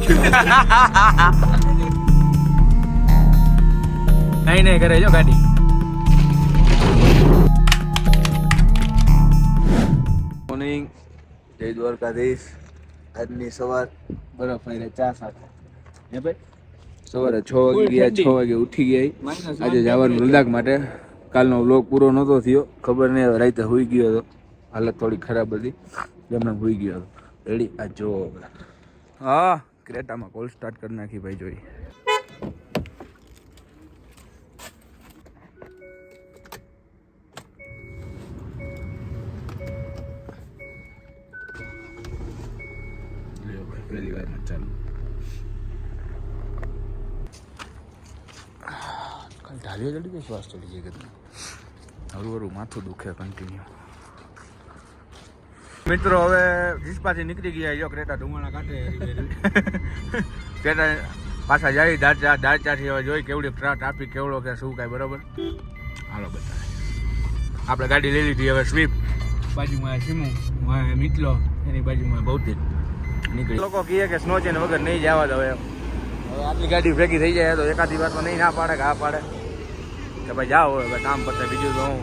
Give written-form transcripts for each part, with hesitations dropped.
નહીં કરે જો ગાડી. મોર્નિંગ, જય દ્વારકાધીશ. આજની સવાર બરફ આવીને ચા સાથે હે ભાઈ. સવારે 6 વાગે ગયા, 6 વાગે ઉઠી ગયા. આજે જવાનું લદ્દાખ માટે. કાલનો વ્લોગ પૂરો નહોતો થયો, ખબર નહીં, રાતે હોઈ ગયો હતો, હાલત થોડી ખરાબ હતી, એમને હોઈ ગયો હતો. રેડી આ જો. હા, ક્રેટામાં કોલ સ્ટાર્ટ કરી નાખી ભાઈ. જોઈ પહેલી વાર ચાલુ. કાલ ઢાલીઓ ચડી ગઈ, શ્વાસ ચડી જાય કે હરું માથું દુખે કન્ટિન્યુ. મિત્રો હવે જીસપાથી નીકળી ગયા. જો ક્રેટા ડુંગળના કાંઠે ક્રેટા પાછા જાય દારચાથી. હવે જોઈ કેવડી ટ્રાફિક કેવડો કે શું કાંઈ. બરોબર, હાલો બતાવે. આપણે ગાડી લઈ લીધી હવે સ્વિફ્ટ. બાજુમાં સિમુ, મિતલો, એની બાજુમાં ભૌતિક નીકળી. લોકો કહે કે સ્નો ચેન વગર નહીં જવા દો. હવે આટલી ગાડી ભેગી થઈ જાય તો એકાદી વાતમાં નહીં ના પાડે કે આ પાડે કે ભાઈ જાઓ હવે કામ પતે. બીજું તો હું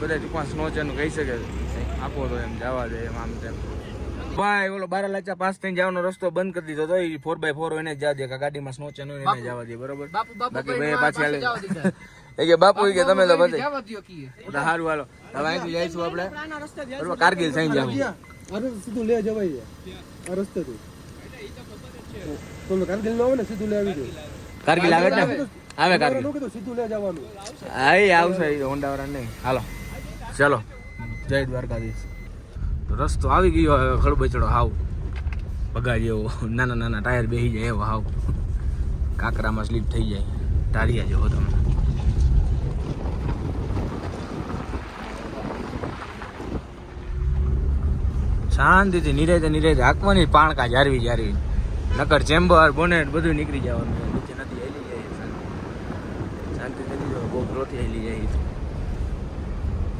બધા ટૂંકમાં સ્નો ચેન કહી શકે આપો તો એમ જવા દે એમ આમ તેમ. ભાઈ ઓલો 12 લાચા પાસ થઈને જવાનો રસ્તો બંધ કરી દીધો તો 4x4 એને જ જવા દે કે ગાડીમાં સ્નો ચેન હોય એને જવા દે. બરોબર, બાકી ભાઈ પાછી હાલે એ કે બાપુ કે તમે તો બધે સારું હાલો. હવે અહીંથી જઈશું આપણે બરોબર કારગિલ થઈ જાવ. અરે સીધું લે જવાય આ રસ્તેથી. તમે કારગિલ ન આવે ને સીધું લે આવી જાય. કારગિલ આવે ને આવે કારગિલ સીધું લે જવાનું. હા એ આવશે હોન્ડા વાળા નહીં. હાલો ચલો, જય દ્વારકાધીશ. રસ્તો આવી ગયો હવે ખડબચડો હાવ પગા જેવો. નાના નાના ટાયર બેસી જાય એવો હાવ. કાંકરામાં સ્લીપ થઈ જાય ટારિયા જેવો. તમે શાંતિથી નિરાયતે હાંકવાની. પાણકા જારવી નકર ચેમ્બર બોનેટ બધું નીકળી જવાનું. નીચે નથી હેલી જાય શાંતિથી લીધો. બહુ ગ્રોથી હેલી જાય.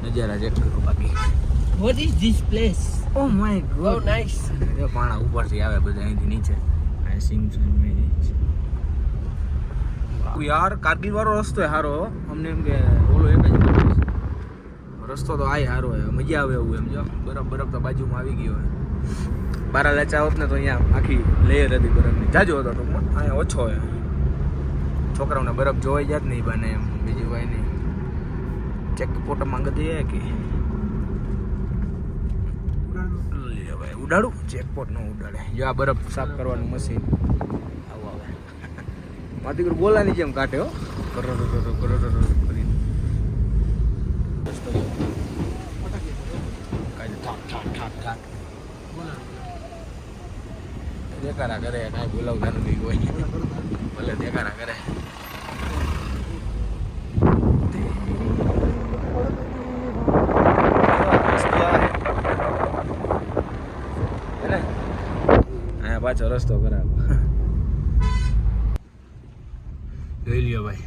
નજારા ચેક કરો બાકી. What is this place? Oh my god, Oh, nice. એ પાણા ઉપરથી આવે બધા અહીંથી નીચે. આ સિંગ યાર કારગિલ વાળો રસ્તો સારો. અમને એમ કે ઓલો એક જ રસ્તો તો આ સારો હોય, મજા આવે એવું. એમ જો બરફ તો બાજુમાં આવી ગયો હોય. 12 લાચા હોત ને તો અહીંયા આખી લેયર હતી બરફની. જાજો હતો ટૂંકમાં, અહીંયા ઓછો હોય. છોકરાઓને બરફ જોવાઈ જાત નહીં બને એમ, બીજું કાંઈ નહીં. ચેક પોટ માંગતી હે કે ઉડાડું? ચેકપોટ ન ઉડાડે. જો આ બરફ સાફ કરવાનું મશીન આવું આવે. માથી બોલાની જેમ કાઢે હો. કરીને દેખાડા કરે કાંઈ બોલાવતા નથી કોઈ. ભલે દેખાડા કરે. પાછો રસ્તો ખરાબ. જોઈ લ્યો ભાઈ,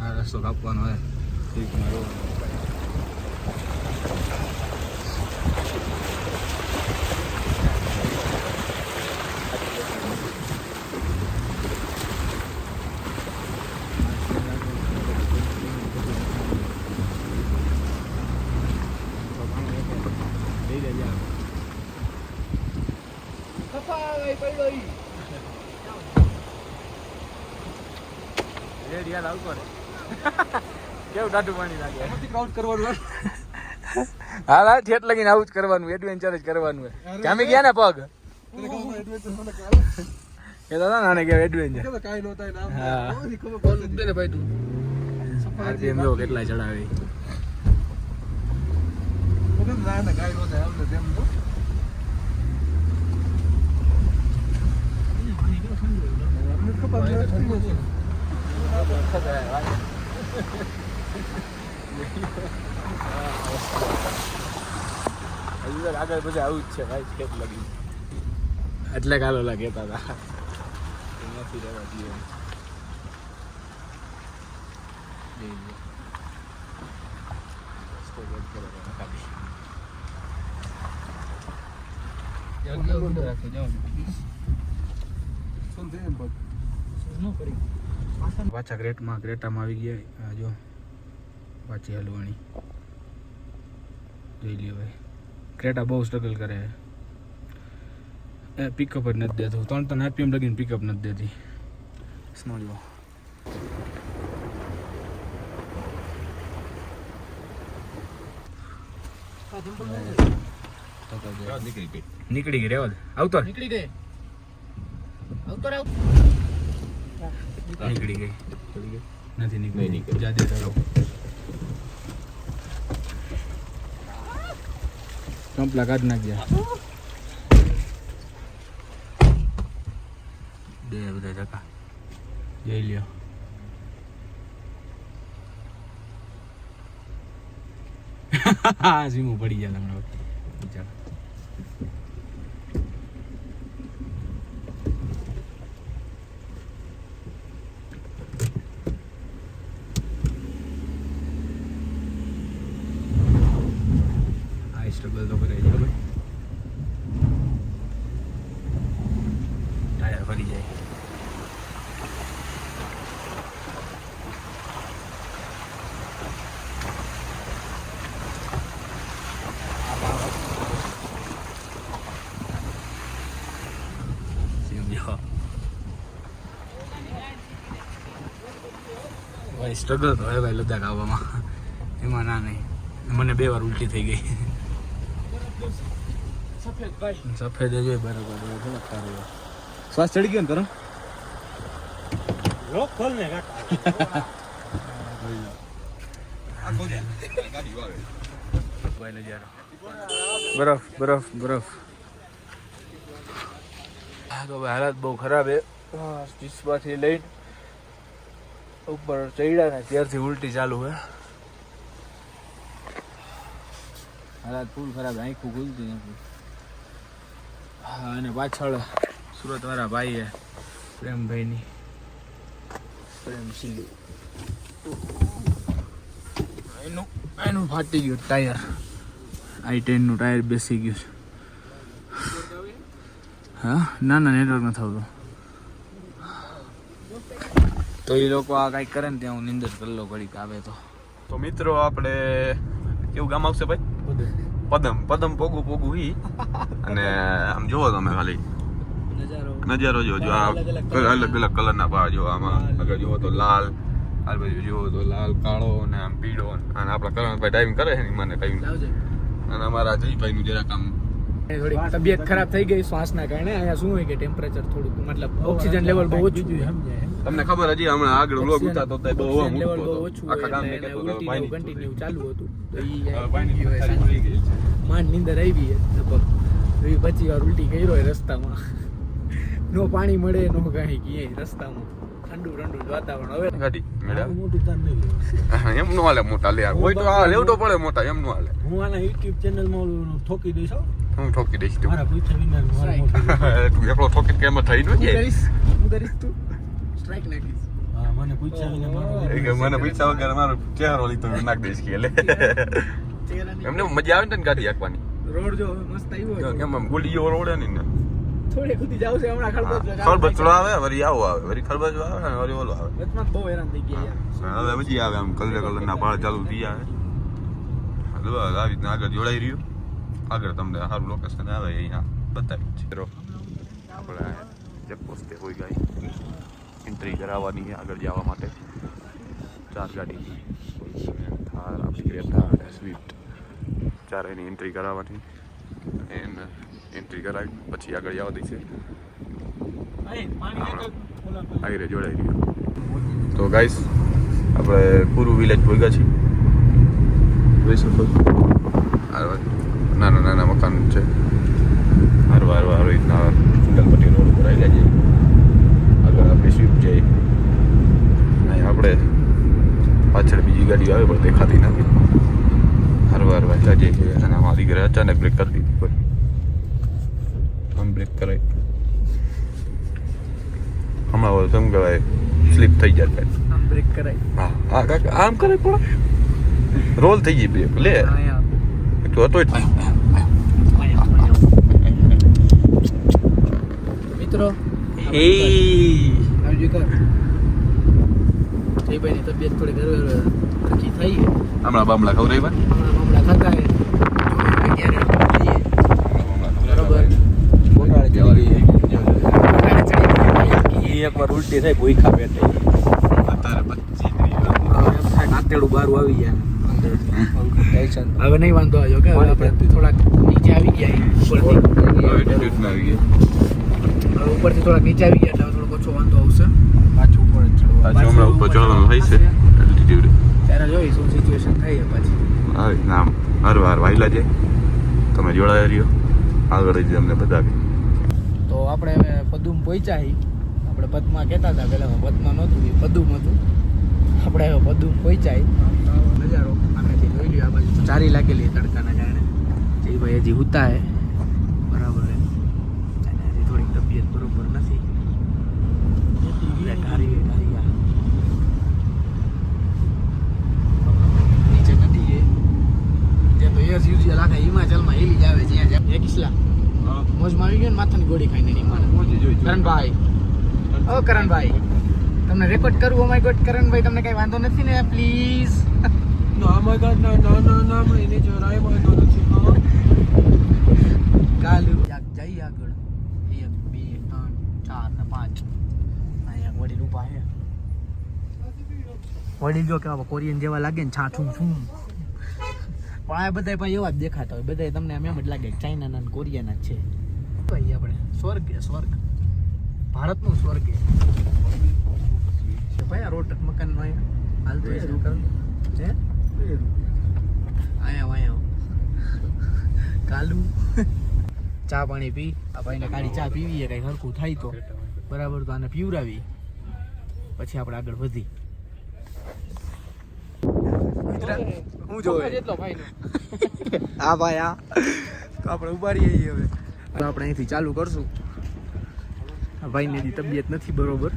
આ રસ્તો કાપવાનો હોય. કેવું ટાટું પાણી લાગે. હા ઠેઠ લગીને આવું જ કરવાનું. એડવેન્ચર જ કરવાનું હોય. જામી ગયા ને પગ એ દાદા નાને કે એડવેન્ચર. હા એમ જો કેટલા ચડાવે. આગળ પછી આવું જ છે ભાઈ. ખેત લગી એટલે કાલો કહેતા હતા નથી રહેવા દઈએ. શું થયું પગ No, pari. પાછા ક્રેટામાં આવી ગયા. આ જો પાછી હલવાણી જોઈ લ્યો ભાઈ. ક્રેટા બહુ સ્ટ્રગલ કરે એ પિકઅપ જ નથી દેતું. 3 RPM લગીને પિકઅપ નથી દેતી. સ્નો જો નીકળી ગઈ રેવા દે. આવતો Nikli gay. Auto raw. નીકળી ગઈ નથી નીકળી જાજે ચાલો કંપલા કાઢ નાખ્યા બે બધા જકા જઈ લ્યો. સીમું પડી જાય હમણાં બિચારા. સ્ટ્રગલ તો કરે છે ભાઈ. ટાયર ફરી જાય. ભાઈ સ્ટ્રગલ તો હે ભાઈ લદ્દાખ આવવામાં. એમાં ના નહીં. મને 2 વાર ઉલટી થઈ ગઈ. Safed bhai. સફેદ જ હોય બરાબર. થોડોક સારો હોય. શ્વાસ ચડી ગયો ને કરો લોક ખોલ ને કાકા બરફ બરફ બરફ. હા તો ભાઈ હાલત બહુ ખરાબ હે. સ્ટીચમાંથી લઈને ઉપર ચડ્યા ને ત્યારથી ઉલટી ચાલુ હે. હાલત ફૂલ ખરાબ. આંખું ખુલતી નથી. હા અને પાછળ સુરત વાળા ભાઈ હે પ્રેમભાઈની પ્રેમ સિલ્લુ. એનું ફાટી ગયું ટાયર. i10 નું ટાયર બેસી ગયું. હા ના નેટવર્ક નથી આવતું. તો એ લોકો આ કાંઈક કરે ને ત્યાં હું નિંદર કરી લો ઘડીક આવે તો મિત્રો આપણે કેવું ગામ આવશે ભાઈ? પદમ પોગું ઈ. અને આમ જોવો તમે ખાલી નજારો જો આ અલગ અલગ કલરના ભાવ જો. આમાં આગળ જોવો તો લાલ, આ બાજુ જોવો તો લાલ, કાળો અને આમ પીળો. અને આપણા કરણભાઈ ડ્રાઇવિંગ કરે છે ને મને કહ્યું. અને અમારા જયભાઈનું જરાક આમ થોડી તબિયત ખરાબ થઈ ગઈ શ્વાસના કારણે. અહીંયા શું હોય કે ટેમ્પરેચર થોડુંક મતલબ ઓક્સિજન લેવલ બહુ ઓછું સમજાય. તમને ખબર હજી હમણાં આગળ વ્લોગ ઉતારતો તો બહુ હવા ઓક્સિજન લેવલ મૂકતો બહુ હતો. ઓછું આખા ગામને એટલે કહેતો હતો ઉલટી પાણી કન્ટિન્યુ ચાલુ હતું. તો ઈ પાણી માંડ નીંદર આવી લગભગ 25 વાર ઉલટી કર્યો હોય રસ્તામાં. નો પાણી મળે નો કાંઈ ક્યાંય રસ્તામાં. ઠંડુ વાતાવરણ. હવે ગાડી મેડમ મોટું તાર નહીં એમ નો હાલે મોટા લે કોઈ તો આ લેવડો પડે મોટા એમ નો હાલે. હું આના યુટ્યુબ ચેનલમાં ઓલું ઠોકી દઈશ હો. હું ઠોકી દઈશ તું. મારા પૂછે વિનર તું એકલો ઠોકી કેમ થઈ ન હું જાય. કરીશ તું સ્ટ્રાઇક નાખીશ. હા મને પૂછ્યા વિનર મારો એ કે મને પૈસા વગર મારો ચહેરો લીધો નાખ દઈશ કે લે. એમને મજા આવે ને ગાડી હાંકવાની. રોડ જો મસ્ત આવ્યો કેમ આમ ગોલીઓ રોડે ને થોડે ખુદી જાવ છે હમણાં ખડબડ ખરબચડો આવે વરી આવો આવે વરી ખરબચડો આવે ને વરી ઓલો આવે. વચમાં બહુ હેરાન થઈ ગયા યાર. હવે પછી આવે આમ કલરના પાળ ચાલુ થઈ જાય. આવી રીતના આગળ જોડાઈ રહ્યું. આગળ તમને સારું લોકેશન આવે અહીંયા બતાવી છે. આપણે ચેકપોસ્ટે હોઈ ગઈ એન્ટ્રી કરાવવાની છે આગળ જવા માટે. 4 ગાડી થાર આપણી ક્રેટા સ્વિફ્ટ 4 એની એન્ટ્રી કરાવવાની. એને એન્ટ્રી કરાવી પછી આગળ જવા દઈ છે. આગળ જોડાઈ રહ્યું. તો ગાઈસ આપણે પૂરું વિલેજ ભોગ્યા છીએ. જોઈ શકો છો નાના મકાન છે. હરવા રીતના સિંગલપટ્ટી રોડ ઉપર આવી જાય. આગળ આપણી સ્વિફ્ટ જાય. અહીં આપણે પાછળ બીજી ગાડીઓ આવે પણ દેખાતી નથી. હરવા જાય છે. અને આમાં દીકરે અચાનક બ્રેક કરી દીધી. કોઈ આમ બ્રેક કરાય હમણાં શું કહેવાય સ્લીપ થઈ જાય. આમ બ્રેક કરાય. હા કાકા આમ કરે પણ રોલ થઈ ગઈ બ્રેક લે તો હતો જ. મિત્રો હે આવજો કર એ ભાઈની તબિયત થોડી નક્કી થઈ હમણાં બામલા ખવડાવ્યા હમણાં થતા હે બરોબર ગોટાળે ચડી ગઈ ચડી એકવાર ઉલટી થઈ ભૂખા પેટે અત્યારે 25 નાતેડું બારું આવી ગયા અંદર ટેન્શન હવે નહીં વાંધો આવ્યો કે હવે આપણે થોડાક નીચે આવી ગયા હવે ઉપરથી થોડાક નીચે આવી ગયા એટલે હવે થોડોક ઓછો વાંધો આવશે પાછું ઉપર ચડવા હમણાં ઉપર ચડવાનું થાય છે એલ્ટિટ્યુડ ત્યારે જોઈ શું સિચ્યુએશન થાય પછી આવી નામ હરવાર વાયલા જાય તમે જોડાયા રહ્યો આગળ જ અમને બતાવી તો આપણે હવે પદુમ પહોંચ્યા હી આપણે પદમાં કહેતા હતા પહેલાં પદમાં નહોતું એ પદુમ હતું આપણે હવે પદુમ પહોંચ્યા નજારો આમેથી જોઈ લ્યો આ બાજુ ચારી લાગેલી તડકાના કારણે જે ભાઈ હજી હુતા હે બરાબર હે અને હજી થોડીક તબિયત બરોબર નથી ઢારી નીચે નદી હે ત્યાં તો એસ યુઝિયલ આખા હિમાચલમાં હેલી જ આવે જ્યાં જ્યાં એક કિસ્લા મોજમાં આવી ગયો ને માથાની ગોળી ખાઈને નહીં માને કરણભાઈ ઓ કરણભાઈ તમને રેકોર્ડ કરવું ઓ માય ગોડ કરણભાઈ તમને કઈ વાંધો નથી ને પ્લીઝ ના માય ગોડ ના મને જરાય વાંધો નથી કાલુ જઈ આગળ 1 2 3 4 ને 5 અહીંયા વડીલ ઊભા છે વડીલ જો કેવા કોરિયન જેવા લાગે ને છાછું છું પણ આ બધા પણ એવા જ દેખાતા હોય બધા તમને એમ જ લાગે ચાઇનાના ને કોરિયાના જ છે ભાઈ આપણે સ્વર્ગ છે સ્વર્ગ ભારતનું સ્વર્ગ છે ભાઈ આ રોડ મકાન નો હાલ તો શું કરું છે આયા કાલુ ચા પાણી પી આ ભાઈને કાળી ચા પીવી કઈ હરખું થાય તો બરાબર તો આને પીવરાવી પછી આપણે આગળ વધી હું જોવે જેટલો ભાઈ હા ભાઈ આ તો આપણે ઉભા રહીએ હવે તો આપણે અહીંથી ચાલુ કરશું આ ભાઈની હજી તબિયત નથી બરોબર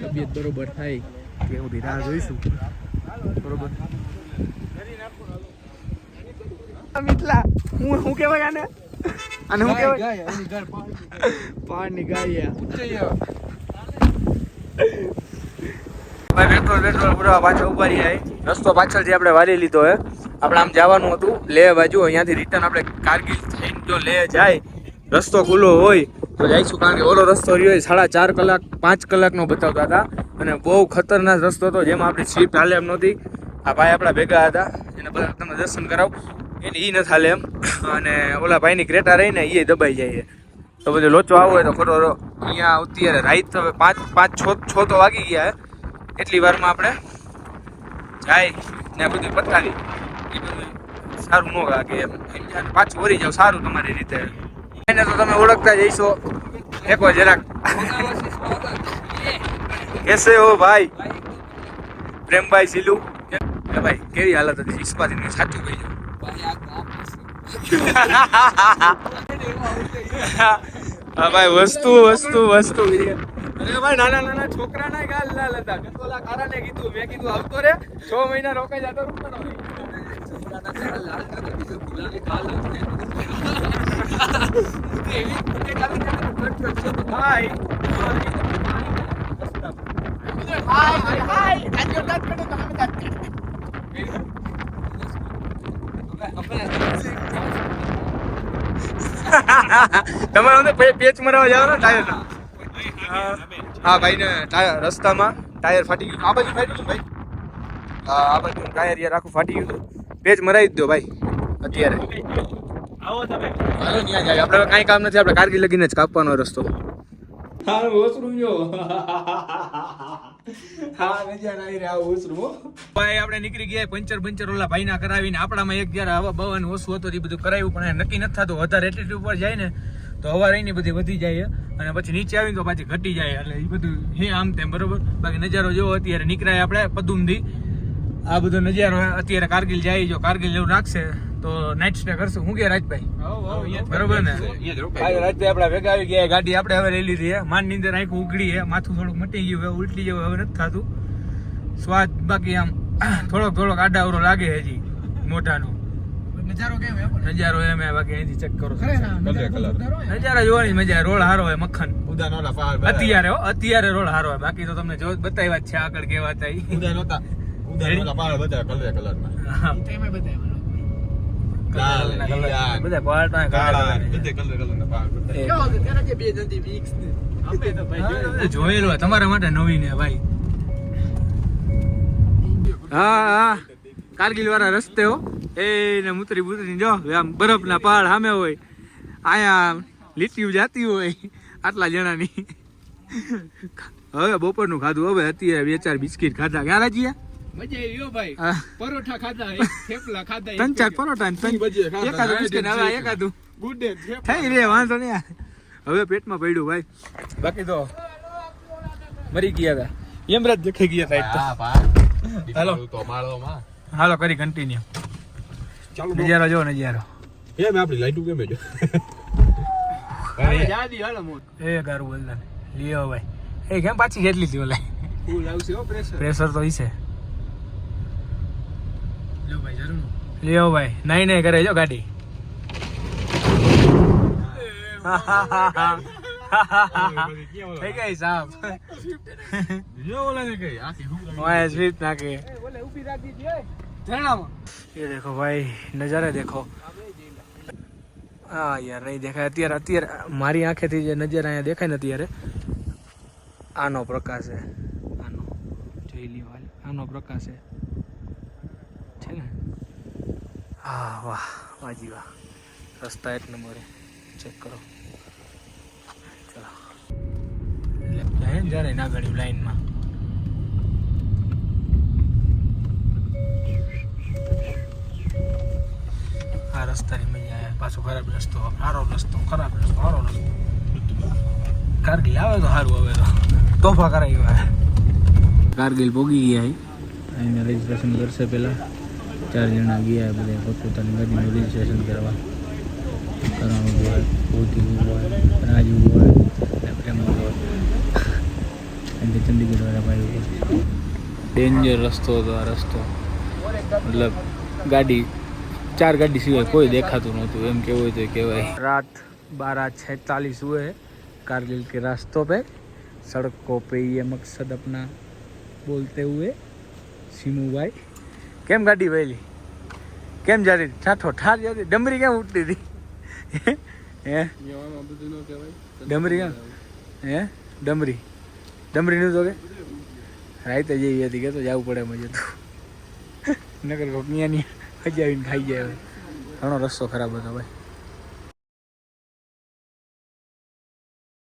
તબિયત બરોબર થાય કે સુધી રાહ જોઈશું બરોબર મિથલા હું કહેવાય આને અને હું કહેવાય પાણી ગાય ભાઈ પેટ્રોલ પૂરા પાછળ ઉભા રહ્યા રસ્તો પાછળથી આપણે વાળી લીધો હે આપણે આમ જવાનું હતું લેહ બાજુ અહીંયાથી રિટર્ન આપણે કારગિલ થઈને જો લેહ જાય રસ્તો ખુલ્લો હોય તો જઈશું કારણ કે ઓલો રસ્તો રહ્યો 4.5 કલાક 5 કલાકનો બતાવતા હતા અને બહુ ખતરનાક રસ્તો હતો જેમાં આપણી સ્વિફ્ટ હાલે એમ નહોતી આ ભાઈ આપણા ભેગા હતા એને બધા તમને દર્શન કરાવ એને એ નથી હાલે એમ અને ઓલા ભાઈની ક્રેટા રહીને એ દબાઈ જાય તો બધું લોચો આવો હોય તો ખોટો અહીંયા અત્યારે રાઈત હવે 5-6 તો વાગી ગયા એટલી વારમાં આપણે જાય ને બધું પતાવી એ બધું સારું ન લાગે એમ પાછું વળી જાવ સારું તમારી રીતે એને તો તમે ઓળખતા જઈશો એક વાર જરાક કેસે હો ભાઈ પ્રેમભાઈ સિલુ ભાઈ કેવી હાલત હતી ઇસ્પાતીની સાચું કહી હા ભાઈ વસ્તુ અરે ભાઈ નાના છોકરા ના ગાલ લાલ હતા કંટોલા કારાને કીધું મેં કીધું આવતો રે 6 મહિના રોકાઈ જતો તમારે પેચ મરાવા જાવ ને ટાયર હા ભાઈ ને ટાયર રસ્તામાં ટાયર ફાટી ગયું આ બાજુ ફાટ્યું ભાઈ આ બાજુ ટાયર યાર આખું ફાટી ગયું હતું પેચ મરાવી દો ભાઈ અત્યારે આવો તમે હાલો ત્યાં જાય આપણે કાંઈ કામ નથી આપણે કારગિલ લગીને જ કાપવાનો રસ્તો હા ઓસરું જો હા નજારા આવી રહ્યા ઓસરું ભાઈ આપણે નીકળી ગયા પંચર ઓલા ભાઈના કરાવીને આપણામાં એક જરા હવા બવાનું ઓછું હતું એ બધું કરાવ્યું પણ નક્કી નથી થતું વધારે એટીટ્યુડ ઉપર જાય ને તો હવા રહીને બધી વધી જાય અને પછી નીચે આવીને તો પાછી ઘટી જાય એટલે એ બધું હે આમ તેમ બરોબર બાકી નજારો જોવો અત્યારે નીકળાય આપણે પદુમથી આ બધો નજારો અત્યારે કારગિલ જાય જો કારગિલ જેવું રાખશે તો નાઇટ સ્ટે કરશું હું કે રાજભાઈ બરોબર ને રાજભાઈ આપડા ભેગા આવી ગયા ગાડી આપણે હવે લઈ લીધી હે માન ની અંદર આંખું ઉઘડી હે માથું થોડુંક મટી ગયું હવે ઉલટી જેવું હવે નથી થતું સ્વાદ બાકી આમ થોડોક આડાવરો લાગે હજી મોઢાનો નજારો કેમ હે પણ? નજારો એમ હે, બાકી અહીંથી ચેક કરો. અરે ના, કલર, નજારો કલર. જોરદાર હોય. નજારા જોવાની મજા, રોડ હારો હોય, મક્ખન. ઉદા નહોતા પહાડ બધા. અત્યારે અત્યારે રોડ હારો હોય, બાકી તો તમને જો બતાવ્યા જ છે આગળ કેવા હતા ઈ. ઉદા નહોતા પહાડ બધા કલરના. હા. ઈ તો એમાંય બતાવ્યા મને. લાલ, લીલા, બધા પહાડમાં કાળા, કલર. બધે કલરના પહાડ બધા. એ. કેવો હતો? ત્યારે જે બે નદી mix ને. અમે તો ભાઈ હા, જોયેલો હોય, તમારા માટે નવીન હે ભાઈ. હા હા, કારગિલ વાળા રસ્તે હો, એને મુતરી બુતરી જો આમ બરફના પહાડ સામે હોય, અહીંયા લીટીઓ જાતી હોય આટલા જણાની. હવે બપોરનું ખાધું, હવે અત્યારે 2-4 બિસ્કિટ ખાધા. ક્યાં રાજીયા? મજા આવી હો ભાઈ. હા. પરોઠા ખાધા, એક થેપલા ખાધા, 3-4 પરોઠા ને ભજીયા ખાધા. એકાદું બિસ્કિટ, હવે એકાદું ગુડ ડે થેપલા. થઈ રે, વાંધો નહીં. હવે પેટમાં પડ્યું ભાઈ, બાકી તો મરી ગયા હતા. યમરાજ દેખાઈ ગયા હતા. હા, પહાડ. હાલો. તો માળોમાં. હાલો કરી કન્ટિન્યુ. ચાલો નજારો જો નજારો. એમ આપણી લાઈટું કેમ જો. હવે જાદી હાલો મોટ. એ ગારું બોલતા લ્યો ભાઈ. એ કેમ પાછી કેટલી હતી ઓલા? ફૂલ આવશે હો પ્રેશર. પ્રેશર તો ઈ છે. લ્યો ભાઈ જરૂર. લ્યો ભાઈ, નહીં કરે જો ગાડી. થઈ ગઈ સાફ. જો ઓલાને કઈ આખી હું વાય સ્વીટ નાખે. ઓલે ઊભી રાખી દે ધરણામાં. ये देखो भाई, नज़ारे देखो. हाँ यार, नहीं देखा અત્યારે મારી આંખેથી જે નજર અહીંયા દેખાય ને અત્યારે, આનો પ્રકાશ છે. આનો જોઈ લ્યો, આનો પ્રકાશ છે ને. હા વાહ, વાજી વાહ. રસ્તા એક નંબર ચેક કરો. ચલો લાઈન જાણે ના ગળી લાઈનમાં. આ રસ્તાની મજા આવે. પાછો ખરાબ રસ્તો, સારો રસ્તો, ખરાબ રસ્તો, સારો રસ્તો. કારગિલ આવે તો સારું, હવે તો તોફા કરાવી હોય. કારગિલ પોગી ગયા અહીંયા રજીસ્ટ્રેશન કરશે પહેલાં. 4 જણા ગયા બધા પોતપોતાની ગાડીનું રજીસ્ટ્રેશન કરવા. કરાણું હોય, ભૌતિક હોય, રાજુ હોય, પ્રેમ હોય, અને ચંદીગઢ વાળા ભાઈ. ડેન્જર રસ્તો હતો આ રસ્તો, મતલબ ગાડી 4 गाड़ी सिवाय कोई देखाતું નહોતું, એમ કેવું હોય તો કહેવાય. रात 12:46 हुए हैं कारगिल के रास्तों पे, सड़कों पे ये मकसद अपना बोलते हुए. सीमू भाई કેમ ગાડી વહેલી કેમ જતી ઠાઠો ઠાર જતી? ડમરી કેમ ઉઠતી હતી? હે એવામાં બધું ન કહેવાય. ડમરી કેમ? હે ડમરી નું તો કે રાતે જેવી હતી કે તો જવું પડે એમ જ હતું. નકર કોક ન્યા હજાવીને ખાઈ જાય. ઘણો રસ્તો ખરાબ હતો ભાઈ.